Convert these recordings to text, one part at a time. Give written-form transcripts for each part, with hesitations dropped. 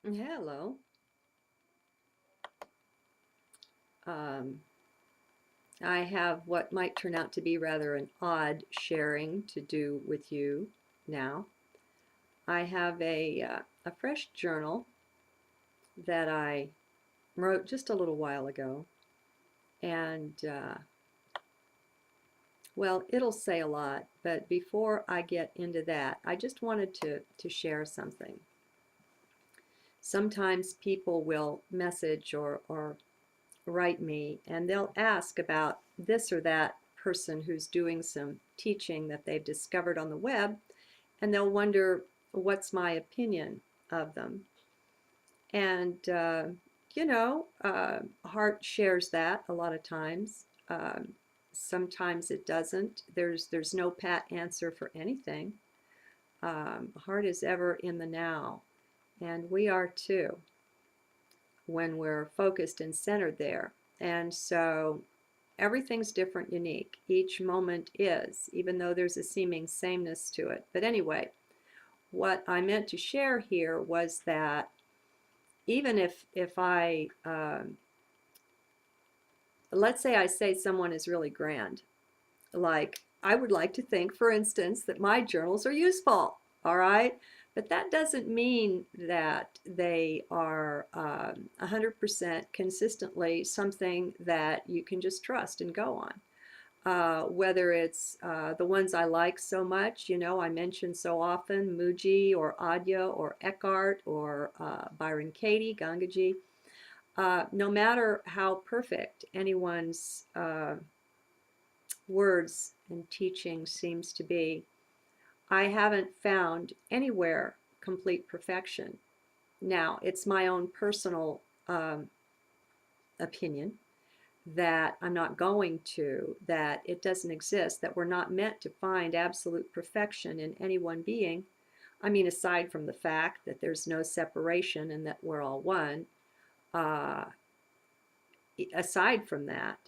Hello. Um, I have what might turn out to be rather an odd sharing to do with you now. I have a fresh journal that I wrote just a little while ago, and well, it'll say a lot, but before I get into that, I just wanted to share something. Sometimes people will message or write me and they'll ask about this or that person who's doing some teaching that they've discovered on the web, and they'll wonder what's my opinion of them. And, Heart shares that a lot of times. Sometimes it doesn't. There's no pat answer for anything. Heart is ever in the now, and we are too when we're focused and centered there. And so everything's different, unique. Each moment is, even though there's a seeming sameness to it. But anyway, what I meant to share here was that even if I, let's say I say someone is really grand, like I would like to think, for instance, that my journals are useful, all right? But that doesn't mean that they are 100% consistently something that you can just trust and go on. Whether it's the ones I like so much, I mention so often, Muji or Adya or Eckhart or Byron Katie, Gangaji. No matter how perfect anyone's words and teaching seems to be, I haven't found anywhere complete perfection. Now, it's my own personal opinion that I'm not going to, that it doesn't exist, that we're not meant to find absolute perfection in any one being. I mean, aside from the fact that there's no separation and that we're all one, uh, aside from that,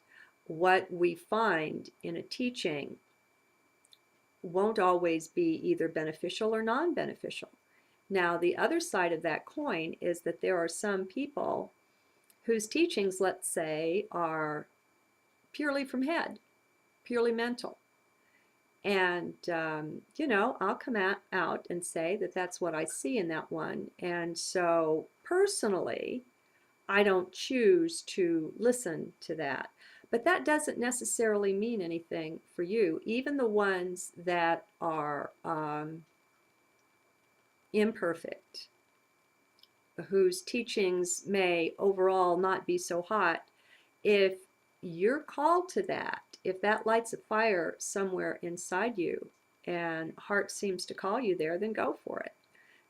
what we find in a teaching won't always be either beneficial or non-beneficial. Now, the other side of that coin is that there are some people whose teachings, let's say, are purely from head, purely mental. And, I'll come out and say that that's what I see in that one. And so personally, I don't choose to listen to that. But that doesn't necessarily mean anything for you. Even the ones that are imperfect, whose teachings may overall not be so hot, if you're called to that, if that lights a fire somewhere inside you and heart seems to call you there, then go for it.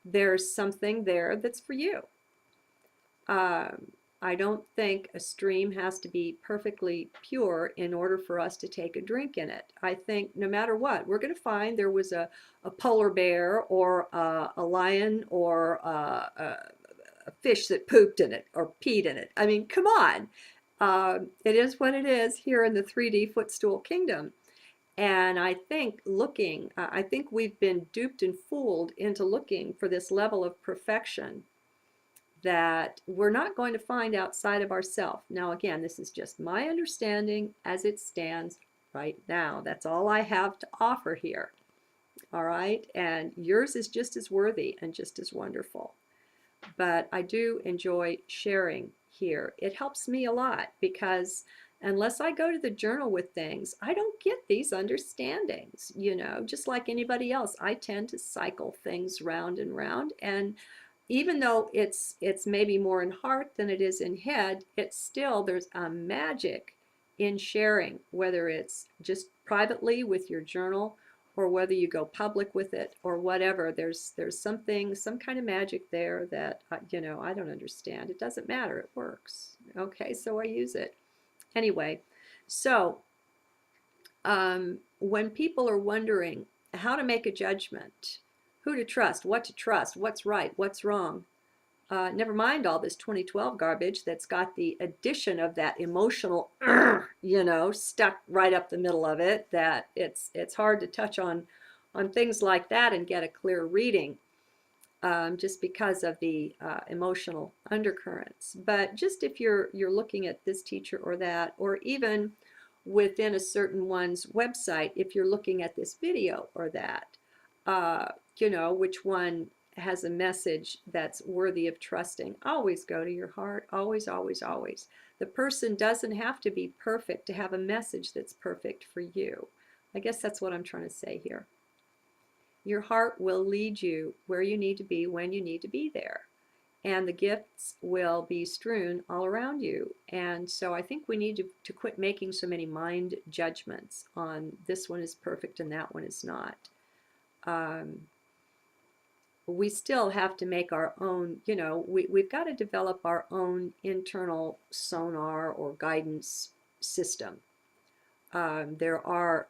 There's something there that's for you. I don't think a stream has to be perfectly pure in order for us to take a drink in it. I think no matter what, we're going to find there was a polar bear or a lion or a fish that pooped in it or peed in it. I mean, come on. It is what it is here in the 3D footstool kingdom. And I think we've been duped and fooled into looking for this level of perfection that we're not going to find outside of ourselves. Now, again, this is just my understanding as it stands right now. That's all I have to offer here. All right. And yours is just as worthy and just as wonderful. But I do enjoy sharing here. It helps me a lot because unless I go to the journal with things, I don't get these understandings, just like anybody else. I tend to cycle things round and round, and even though it's maybe more in heart than it is in head, it's still, there's a magic in sharing, whether it's just privately with your journal or whether you go public with it or whatever. There's something, some kind of magic there that I don't understand. It doesn't matter, it works. Okay, so I use it anyway. So when people are wondering how to make a judgment, who to trust, what's right, what's wrong, never mind all this 2012 garbage that's got the addition of that emotional, stuck right up the middle of it, that it's hard to touch on things like that and get a clear reading. just because of the emotional undercurrents. But just if you're looking at this teacher or that, or even within a certain one's website, if you're looking at this video or that, uh, which one has a message that's worthy of trusting. Always go to your heart. Always, always, always. The person doesn't have to be perfect to have a message that's perfect for you. I guess that's what I'm trying to say here. Your heart will lead you where you need to be when you need to be there. And the gifts will be strewn all around you. And so I think we need to quit making so many mind judgments on this one is perfect and that one is not. We still have to make our own, we've got to develop our own internal sonar or guidance system. There are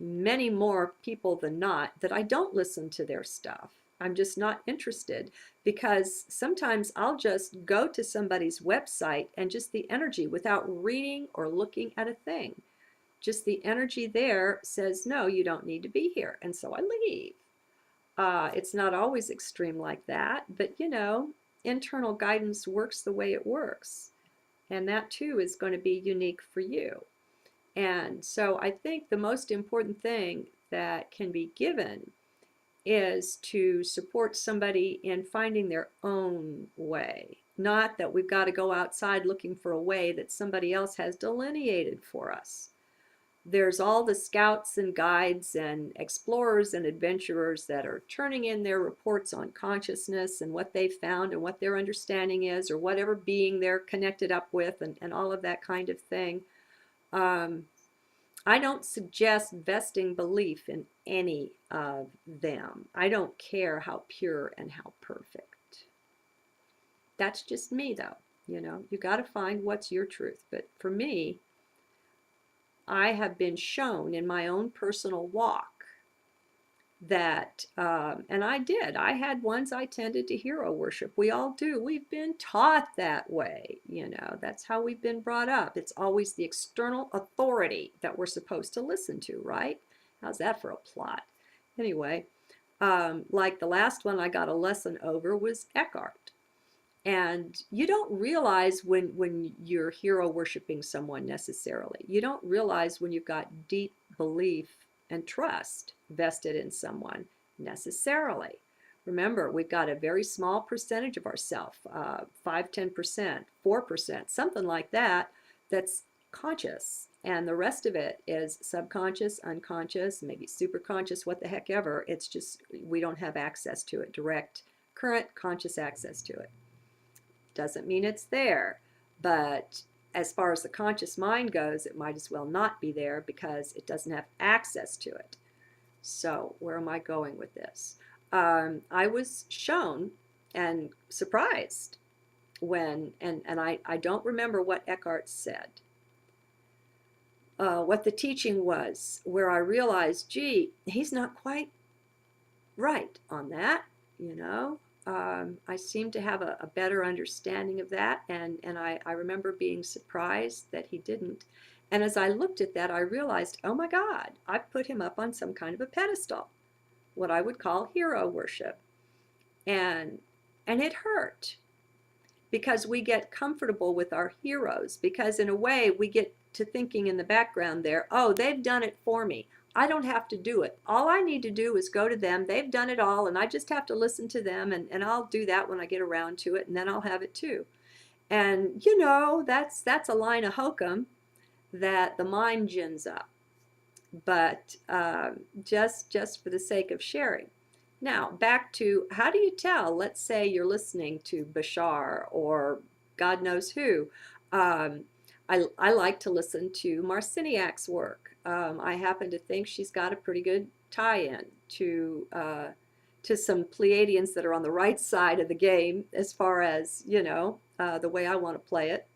many more people than not that I don't listen to their stuff. I'm just not interested, because sometimes I'll just go to somebody's website and just the energy, without reading or looking at a thing, just the energy there says, no, you don't need to be here. And so I leave. It's not always extreme like that, but internal guidance works the way it works. And that too is going to be unique for you. And so I think the most important thing that can be given is to support somebody in finding their own way. Not that we've got to go outside looking for a way that somebody else has delineated for us. There's all the scouts and guides and explorers and adventurers that are turning in their reports on consciousness and what they found and what their understanding is, or whatever being they're connected up with, and all of that kind of thing. I don't suggest vesting belief in any of them. I don't care how pure and how perfect. That's just me, though. You got to find what's your truth. But for me, I have been shown in my own personal walk that, and I had ones I tended to hero worship. We all do. We've been taught that way. That's how we've been brought up. It's always the external authority that we're supposed to listen to, right? How's that for a plot? Anyway, like the last one I got a lesson over was Eckhart. And you don't realize when you're hero worshiping someone necessarily. You don't realize when you've got deep belief and trust vested in someone necessarily. Remember, we've got a very small percentage of ourself, 5-10%, 4%, something like that, that's conscious. And the rest of it is subconscious, unconscious, maybe superconscious, what the heck ever. It's just we don't have access to it, direct, current conscious access to it. Doesn't mean it's there, but as far as the conscious mind goes, it might as well not be there because it doesn't have access to it. So where am I going with this? I was shown and surprised when, and I don't remember what Eckhart said, what the teaching was, where I realized, gee, he's not quite right on that, I seem to have a better understanding of that, and I remember being surprised that he didn't. And as I looked at that, I realized, oh my God, I've put him up on some kind of a pedestal, what I would call hero worship. And it hurt, because we get comfortable with our heroes, because in a way we get to thinking in the background there, oh, they've done it for me. I don't have to do it. All I need to do is go to them. They've done it all, and I just have to listen to them, and I'll do that when I get around to it, and then I'll have it too. And that's a line of hokum that the mind gins up. But just for the sake of sharing. Now, back to, how do you tell? Let's say you're listening to Bashar or God knows who. I like to listen to Marciniak's work. I happen to think she's got a pretty good tie-in to some Pleiadians that are on the right side of the game, as far as, the way I want to play it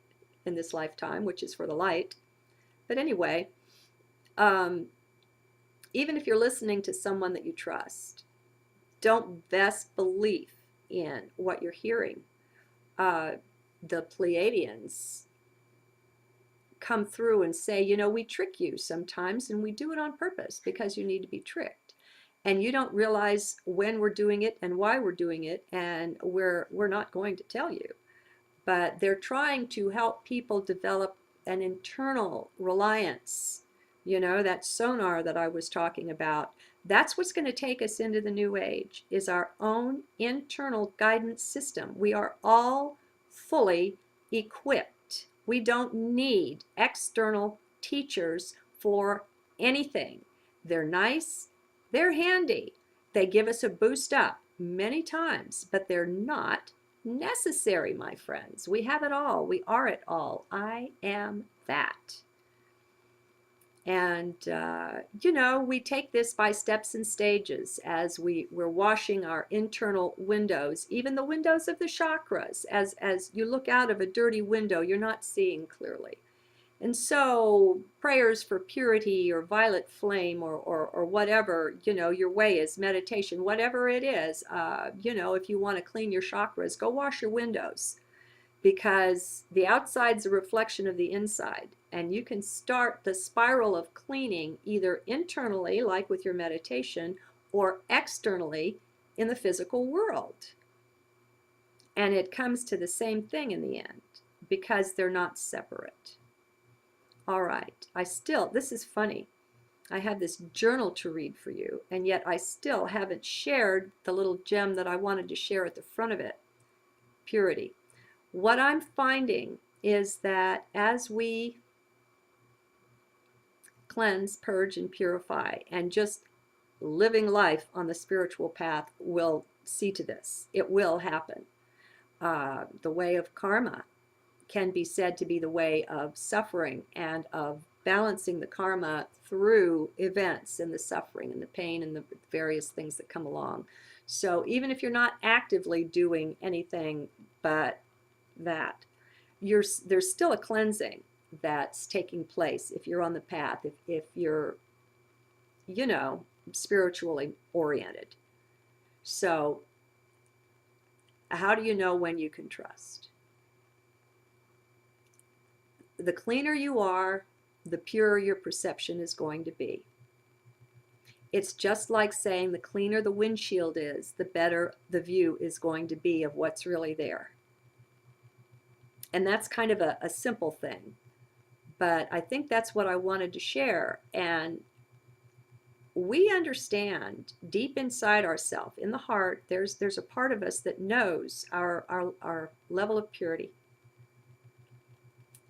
in this lifetime, which is for the light. But anyway, even if you're listening to someone that you trust, don't vest belief in what you're hearing. The Pleiadians come through and say, we trick you sometimes, and we do it on purpose because you need to be tricked. and you don't realize when we're doing it and why we're doing it, and we're not going to tell you. But they're trying to help people develop an internal reliance. You know, that sonar that I was talking about, that's what's going to take us into the new age, is our own internal guidance system. We are all fully equipped. We don't need external teachers for anything. They're nice, they're handy, they give us a boost up many times, but they're not necessary, my friends. We have it all. We are it all. I am that. And, you know, we take this by steps and stages as we're washing our internal windows, even the windows of the chakras. As you look out of a dirty window, you're not seeing clearly. And so prayers for purity or violet flame or whatever, you know, your way is, meditation, whatever it is, you know, if you want to clean your chakras, go wash your windows, because the outside's a reflection of the inside. And you can start the spiral of cleaning either internally, like with your meditation, or externally in the physical world. And it comes to the same thing in the end, because they're not separate. All right, this is funny. I have this journal to read for you, and yet I still haven't shared the little gem that I wanted to share at the front of it, purity. What I'm finding is that as we cleanse, purge, and purify, and just living life on the spiritual path will see to this. It will happen. The way of karma can be said to be the way of suffering and of balancing the karma through events and the suffering and the pain and the various things that come along. So even if you're not actively doing anything but that, there's still a cleansing that's taking place if you're on the path, if you're, you know, spiritually oriented. So how do you know when you can trust? The cleaner you are, the purer your perception is going to be. It's just like saying the cleaner the windshield is, the better the view is going to be of what's really there. And that's kind of a simple thing, but I think that's what I wanted to share. And we understand deep inside ourselves, in the heart, there's a part of us that knows our level of purity.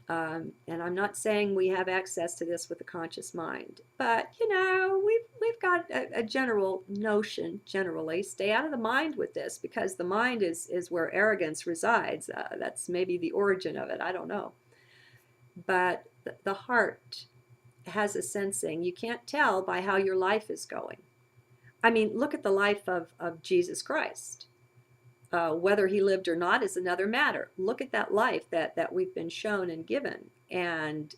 And I'm not saying we have access to this with the conscious mind, but you know, we've got a general notion. Generally, stay out of the mind with this, because the mind is where arrogance resides. That's maybe the origin of it. I don't know, but the heart has a sensing. You can't tell by how your life is going. I mean, look at the life of Jesus Christ. Whether he lived or not is another matter. Look at that life that we've been shown and given. And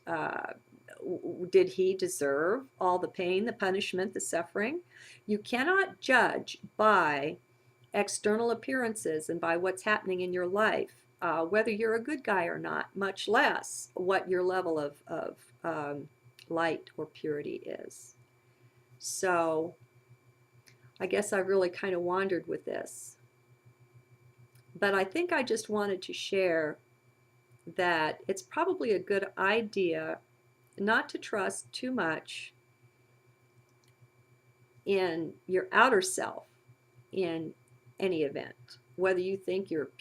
did he deserve all the pain, the punishment, the suffering? You cannot judge by external appearances and by what's happening in your life, whether you're a good guy or not, much less what your level of light or purity is. So I guess I really kind of wandered with this. But I think I just wanted to share that it's probably a good idea not to trust too much in your outer self in any event, whether you think you're pure